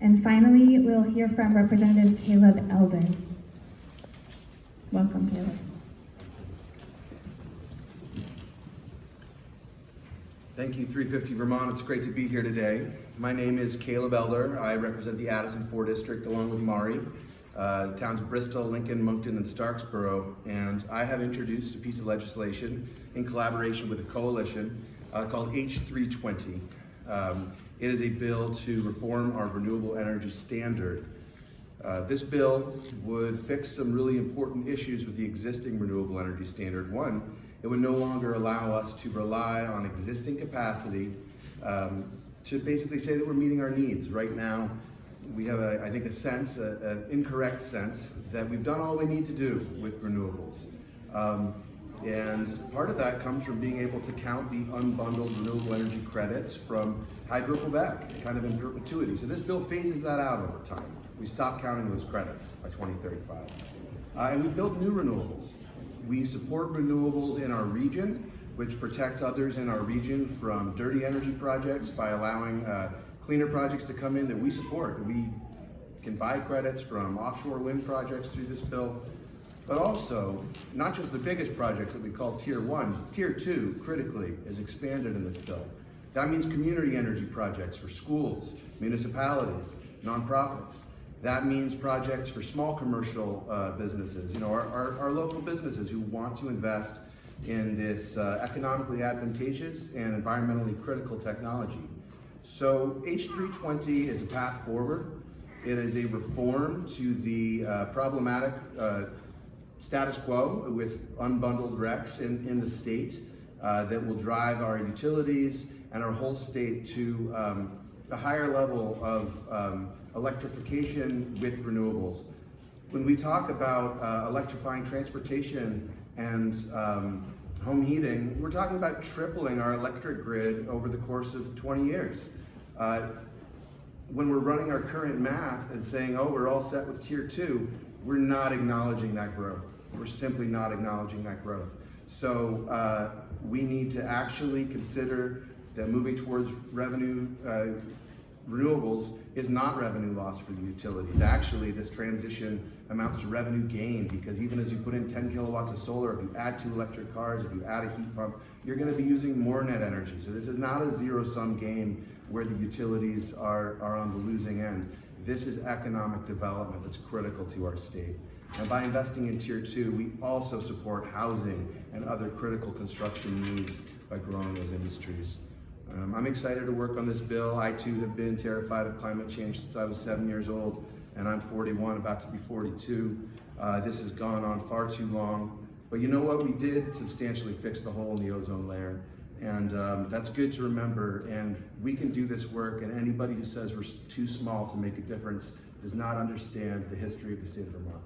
And finally, we'll hear from Representative Caleb Elder. Welcome, Caleb. Thank you, 350 Vermont. It's great to be here today. My name is Caleb Elder. I represent the Addison 4 District along with Mari, the towns of Bristol, Lincoln, Moncton, and Starksboro. And I have introduced a piece of legislation in collaboration with a coalition called H320. It is a bill to reform our renewable energy standard. This bill would fix some really important issues with the existing renewable energy standard. One, it would no longer allow us to rely on existing capacity to basically say that we're meeting our needs. Right now, we have, I think, an incorrect sense that we've done all we need to do with renewables. And part of that comes from being able to count the unbundled renewable energy credits from Hydro Quebec, kind of in perpetuity. So this bill phases that out over time. We stop counting those credits by 2035. And we build new renewables. We support renewables in our region, which protects others in our region from dirty energy projects by allowing cleaner projects to come in that we support. We can buy credits from offshore wind projects through this bill, but also not just the biggest projects that we call Tier 1, Tier 2 critically is expanded in this bill. That means community energy projects for schools, municipalities, nonprofits. That means projects for small commercial businesses, our local businesses who want to invest in this economically advantageous and environmentally critical technology. So H320 is a path forward. It is a reform to the problematic status quo with unbundled RECs in the state that will drive our utilities and our whole state to a higher level of electrification with renewables. When we talk about electrifying transportation and home heating, we're talking about tripling our electric grid over the course of 20 years. When we're running our current math and saying, oh, we're all set with Tier 2, we're not acknowledging that growth. We're simply not acknowledging that growth. So we need to actually consider that moving towards renewables is not revenue loss for the utilities. Actually, this transition amounts to revenue gain, because even as you put in 10 kilowatts of solar, if you add 2 electric cars, if you add a heat pump, you're going to be using more net energy. So this is not a zero-sum game where the utilities are on the losing end. This is economic development that's critical to our state. And by investing in Tier 2, we also support housing and other critical construction needs by growing those industries. I'm excited to work on this bill. I too have been terrified of climate change since I was 7 years old, and I'm 41, about to be 42. This has gone on far too long. But you know what? We did substantially fix the hole in the ozone layer, and that's good to remember. And we can do this work, and anybody who says we're too small to make a difference does not understand the history of the state of Vermont.